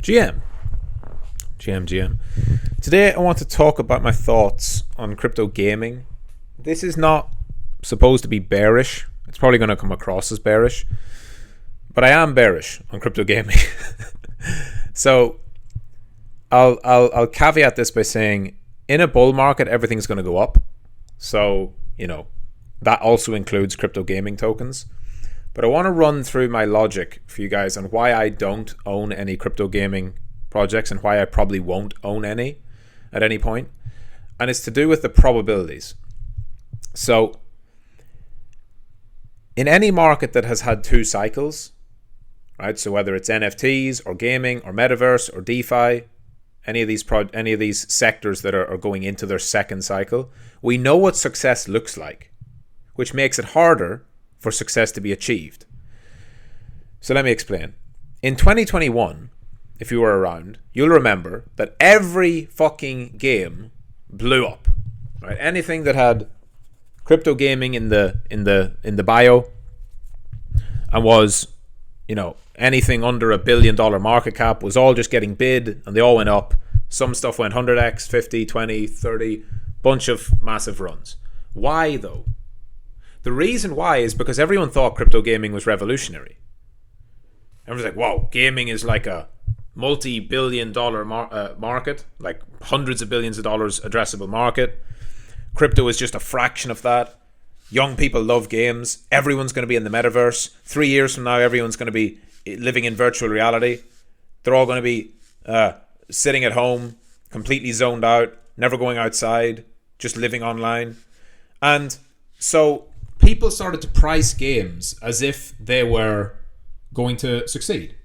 GM. GM. Today I want to talk about my thoughts on crypto gaming. This is not supposed to be bearish. It's probably going to come across as bearish. But I am bearish on crypto gaming. So I'll caveat this by saying in a bull market everything's going to go up. So, that also includes crypto gaming tokens. But I want to run through my logic for you guys on why I don't own any crypto gaming projects and why I probably won't own any at any point. And it's to do with the probabilities. So in any market that has had two cycles, right? So whether it's NFTs or gaming or metaverse or DeFi, any of these sectors that are going into their second cycle, we know what success looks like, which makes it harder for success to be achieved. So let me explain. In 2021, if you were around, you'll remember that every fucking game blew up, right? Anything that had crypto gaming in the bio and was, anything under $1 billion market cap was all just getting bid, and they all went up. Some stuff went 100x, 50, 20, 30, bunch of massive runs. Why though? The reason why is because everyone thought crypto gaming was revolutionary. Everyone's like, wow, gaming is like a multi-billion dollar market, like hundreds of billions of dollars addressable market. Crypto is just a fraction of that. Young people love games. Everyone's going to be in the metaverse. 3 years from now, everyone's going to be living in virtual reality. They're all going to be sitting at home, completely zoned out, never going outside, just living online. And so people started to price games as if they were going to succeed.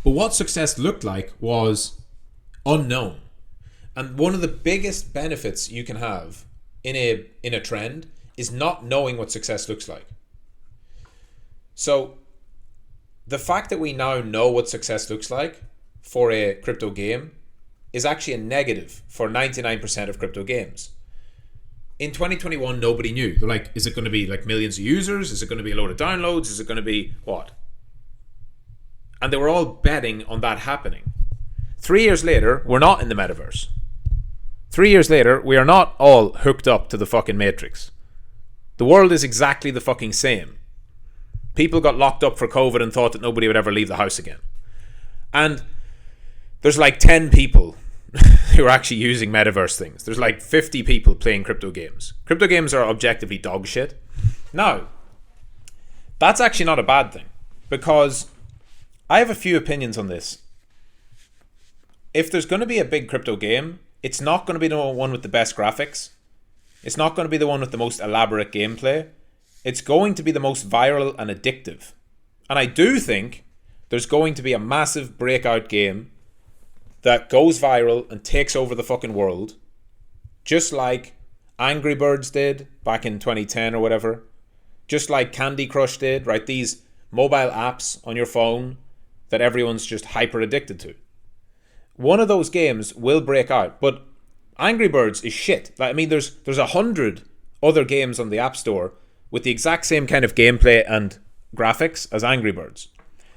But what success looked like was unknown. And one of the biggest benefits you can have in a trend is not knowing what success looks like. So the fact that we now know what success looks like for a crypto game is actually a negative for 99% of crypto games. In 2021, nobody knew. They're like, is it going to be like millions of users? Is it going to be a load of downloads? Is it going to be what? And they were all betting on that happening. 3 years later, we're not in the metaverse. 3 years later, we are not all hooked up to the fucking Matrix. The world is exactly the fucking same. People got locked up for COVID and thought that nobody would ever leave the house again. And there's like 10 people who are actually using metaverse things. There's like 50 people playing crypto games. Crypto games are objectively dog shit. Now, that's actually not a bad thing, because I have a few opinions on this. If there's going to be a big crypto game, it's not going to be the one with the best graphics. It's not going to be the one with the most elaborate gameplay. It's going to be the most viral and addictive. And I do think there's going to be a massive breakout game that goes viral and takes over the fucking world, just like Angry Birds did back in 2010 or whatever, just like Candy Crush did, right? These mobile apps on your phone that everyone's just hyper addicted to. One of those games will break out, but Angry Birds is shit. Like, I mean, there's 100 other games on the App Store with the exact same kind of gameplay and graphics as Angry Birds.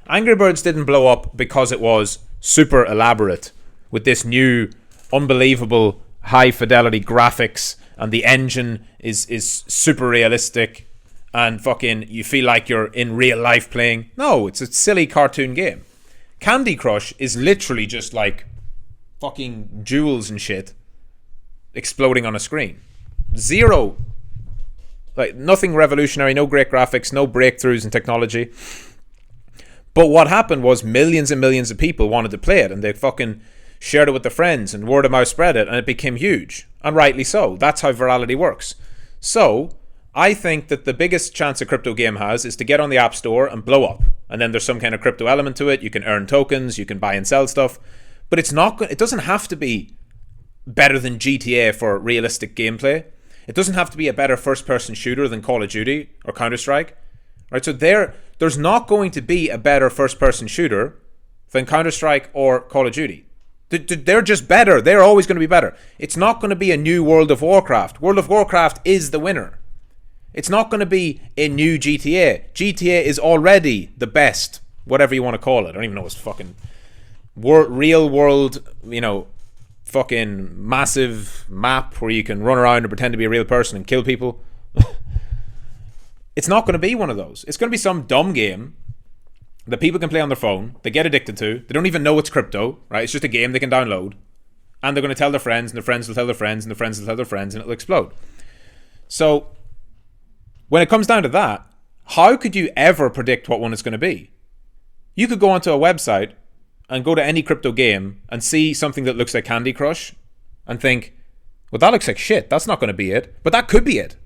Angry Birds didn't blow up because it was super elaborate with this new unbelievable high fidelity graphics, and the engine is super realistic and fucking you feel like you're in real life playing. No, it's a silly cartoon game. Candy Crush is literally just like fucking jewels and shit exploding on a screen. Zero, like nothing revolutionary, no great graphics, no breakthroughs in technology. But what happened was millions and millions of people wanted to play it, and they fucking shared it with their friends, and word of mouth spread it, and it became huge. And rightly so. That's how virality works. So I think that the biggest chance a crypto game has is to get on the App Store and blow up. And then there's some kind of crypto element to it. You can earn tokens, you can buy and sell stuff. But it doesn't have to be better than GTA for realistic gameplay. It doesn't have to be a better first-person shooter than Call of Duty or Counter-Strike. Right? So there's not going to be a better first-person shooter than Counter-Strike or Call of Duty. They're just better. They're always going to be better. It's not going to be a new World of Warcraft. World of Warcraft is the winner. It's not going to be a new GTA. GTA is already the best, whatever you want to call it. I don't even know what's fucking real world, fucking massive map where you can run around and pretend to be a real person and kill people. It's not going to be one of those. It's going to be some dumb game that people can play on their phone, they get addicted to, they don't even know it's crypto, right? It's just a game they can download, and they're going to tell their friends, and their friends will tell their friends, and their friends will tell their friends, and it'll explode. So, when it comes down to that, how could you ever predict what one is going to be? You could go onto a website and go to any crypto game and see something that looks like Candy Crush and think, well, that looks like shit, that's not going to be it, but that could be it.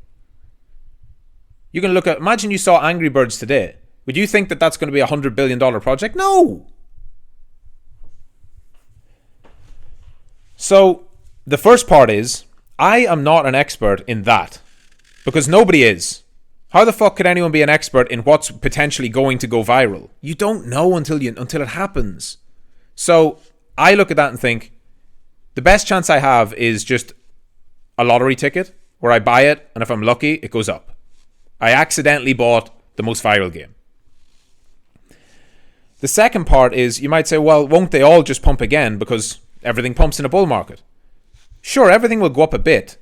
You can look at, imagine you saw Angry Birds today. Would you think that that's going to be a $100 billion project? No. So the first part is, I am not an expert in that because nobody is. How the fuck could anyone be an expert in what's potentially going to go viral? You don't know until it happens. So I look at that and think, the best chance I have is just a lottery ticket where I buy it, and if I'm lucky, it goes up. I accidentally bought the most viral game. The second part is, you might say, well, won't they all just pump again because everything pumps in a bull market? Sure, everything will go up a bit,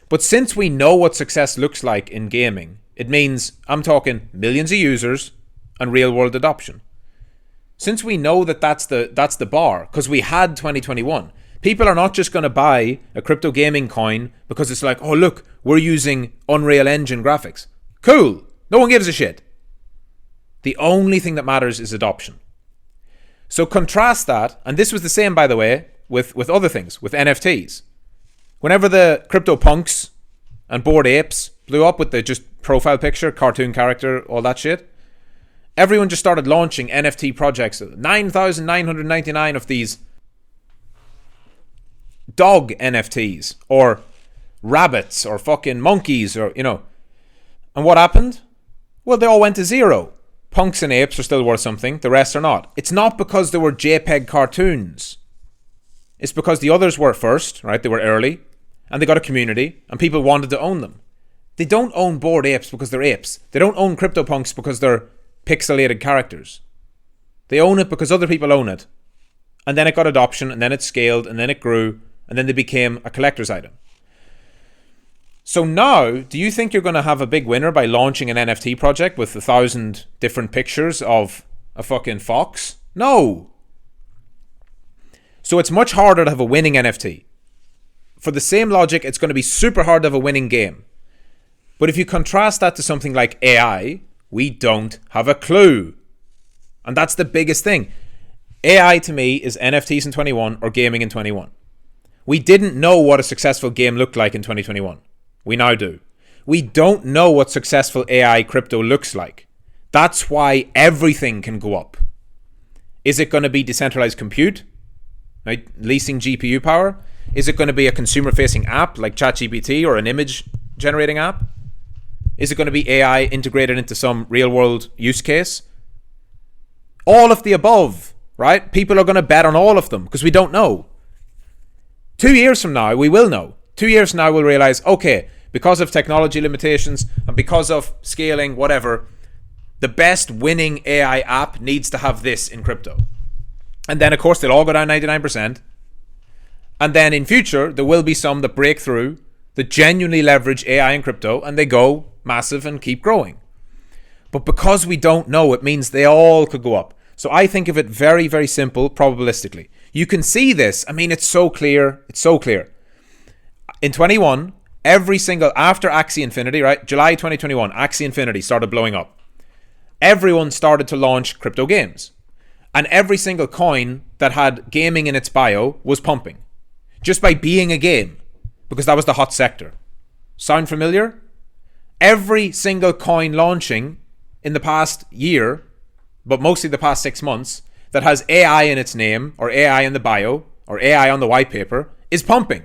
but since we know what success looks like in gaming, it means I'm talking millions of users and real world adoption. Since we know that that's the bar, because we had 2021, people are not just going to buy a crypto gaming coin because it's like, oh look, we're using Unreal Engine graphics. Cool, no one gives a shit. The only thing that matters is adoption. So contrast that, and this was the same, by the way, with other things, with NFTs. Whenever the crypto punks and Bored Apes blew up with the just profile picture, cartoon character, all that shit, everyone just started launching NFT projects. 9,999 of these dog NFTs, or rabbits, or fucking monkeys, or, And what happened? Well, they all went to zero. Punks and apes are still worth something, the rest are not. It's not because they were JPEG cartoons. It's because the others were first, right? They were early, and they got a community, and people wanted to own them. They don't own Bored Apes because they're apes. They don't own CryptoPunks because they're pixelated characters. They own it because other people own it. And then it got adoption, and then it scaled, and then it grew, and then they became a collector's item. So now, do you think you're going to have a big winner by launching an NFT project with 1,000 different pictures of a fucking fox? No. So it's much harder to have a winning NFT. For the same logic, it's going to be super hard to have a winning game. But if you contrast that to something like AI, we don't have a clue. And that's the biggest thing. AI to me is NFTs in 21 or gaming in 21. We didn't know what a successful game looked like in 2021. We now do. We don't know what successful AI crypto looks like. That's why everything can go up. Is it going to be decentralized compute? Right? Leasing GPU power? Is it going to be a consumer-facing app like ChatGPT or an image-generating app? Is it going to be AI integrated into some real-world use case? All of the above, right? People are going to bet on all of them because we don't know. 2 years from now, we will know. 2 years from now, we'll realize, okay, because of technology limitations and because of scaling, whatever, the best winning AI app needs to have this in crypto. And then, of course, they'll all go down 99%. And then in future, there will be some that break through, that genuinely leverage AI and crypto, and they go massive and keep growing. But because we don't know, it means they all could go up. So I think of it very, very simple, probabilistically. You can see this. I mean, it's so clear. It's so clear. In 21, every single, after Axie Infinity, right? July 2021, Axie Infinity started blowing up. Everyone started to launch crypto games. And every single coin that had gaming in its bio was pumping. Just by being a game. Because that was the hot sector. Sound familiar? Every single coin launching in the past year, but mostly the past 6 months, that has AI in its name, or AI in the bio, or AI on the white paper, is pumping.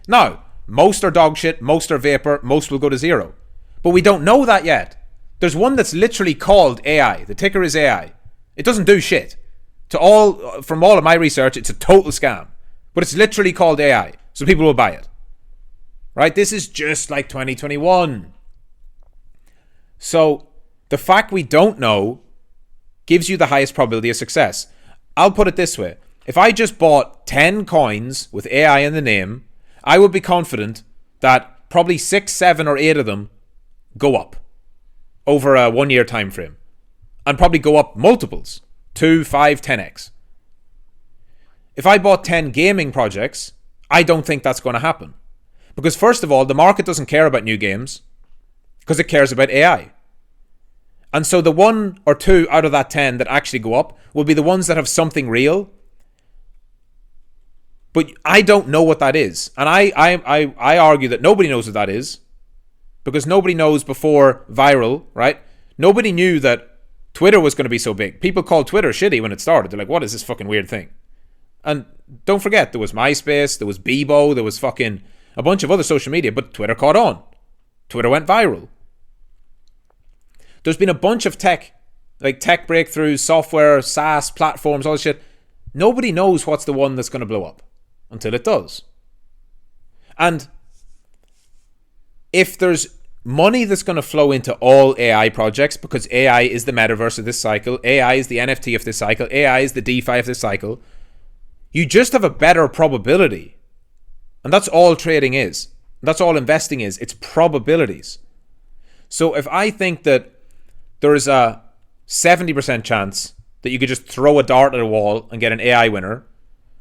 Now, most are dog shit, most are vapor, most will go to zero. But we don't know that yet. There's one that's literally called AI. The ticker is AI. It doesn't do shit. From all of my research, it's a total scam. But it's literally called AI. So people will buy it. Right? This is just like 2021. So the fact we don't know gives you the highest probability of success. I'll put it this way. If I just bought 10 coins with AI in the name, I would be confident that probably 6, 7, or 8 of them go up over a 1 year time frame. And probably go up multiples. 2, 5, 10x. If I bought 10 gaming projects, I don't think that's going to happen. Because first of all, the market doesn't care about new games because it cares about AI. And so the 1 or 2 out of that 10 that actually go up will be the ones that have something real. But I don't know what that is. And I argue that nobody knows what that is. Because nobody knows before viral, right? Nobody knew that Twitter was going to be so big. People called Twitter shitty when it started. They're like, what is this fucking weird thing? And don't forget, there was MySpace, there was Bebo, there was fucking a bunch of other social media, but Twitter caught on. Twitter went viral. There's been a bunch of tech breakthroughs, software, SaaS, platforms, all this shit. Nobody knows what's the one that's going to blow up until it does. And if there's money that's going to flow into all AI projects, because AI is the metaverse of this cycle, AI is the NFT of this cycle, AI is the DeFi of this cycle, you just have a better probability. And that's all trading is. That's all investing is. It's probabilities. So if I think that there is a 70% chance that you could just throw a dart at a wall and get an AI winner,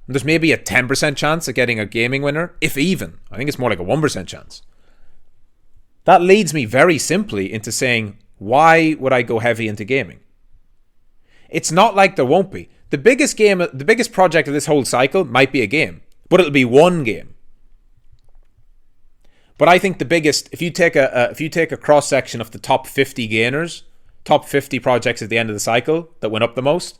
and there's maybe a 10% chance of getting a gaming winner, if even. I think it's more like a 1% chance. That leads me very simply into saying, why would I go heavy into gaming? It's not like there won't be. The biggest project of this whole cycle might be a game, but it'll be one game. But I think the biggest, if you take a cross section of the top 50 gainers, top 50 projects at the end of the cycle that went up the most,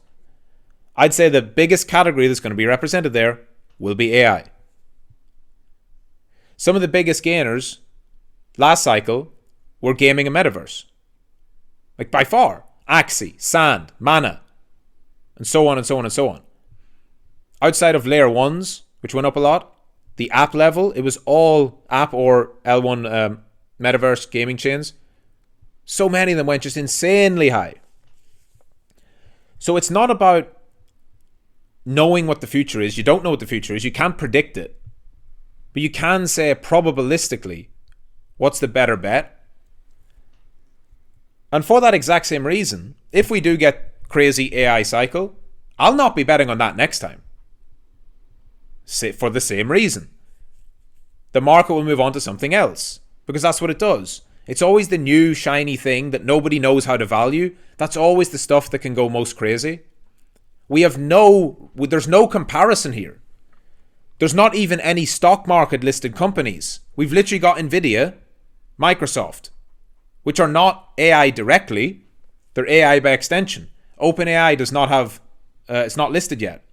I'd say the biggest category that's going to be represented there will be AI. Some of the biggest gainers last cycle were gaming and metaverse. Like by far. Axie, Sand, Mana, and so on and so on and so on. Outside of layer 1s, which went up a lot, the app level, it was all app or L1 metaverse gaming chains. So many of them went just insanely high. So it's not about knowing what the future is. You don't know what the future is. You can't predict it. But you can say probabilistically what's the better bet. And for that exact same reason, if we do get crazy AI cycle, I'll not be betting on that next time. For the same reason. The market will move on to something else. Because that's what it does. It's always the new shiny thing that nobody knows how to value. That's always the stuff that can go most crazy. There's no comparison here. There's not even any stock market listed companies. We've literally got Nvidia, Microsoft, which are not AI directly. They're AI by extension. OpenAI does not have, it's not listed yet.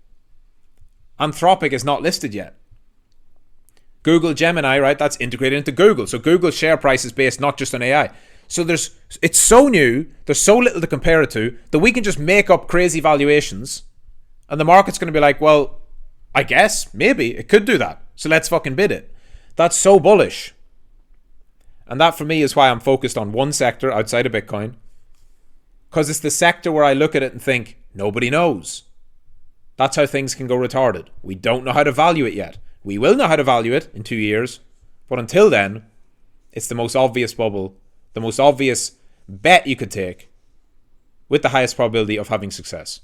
Anthropic is not listed yet. Google Gemini, right? That's integrated into Google. So Google's share price is based not just on AI. So it's so new, there's so little to compare it to, that we can just make up crazy valuations and the market's going to be like, well, I guess, maybe, it could do that. So let's fucking bid it. That's so bullish. And that for me is why I'm focused on one sector outside of Bitcoin. Because it's the sector where I look at it and think, nobody knows. That's how things can go retarded. We don't know how to value it yet. We will know how to value it in 2 years. But until then, it's the most obvious bubble, the most obvious bet you could take with the highest probability of having success.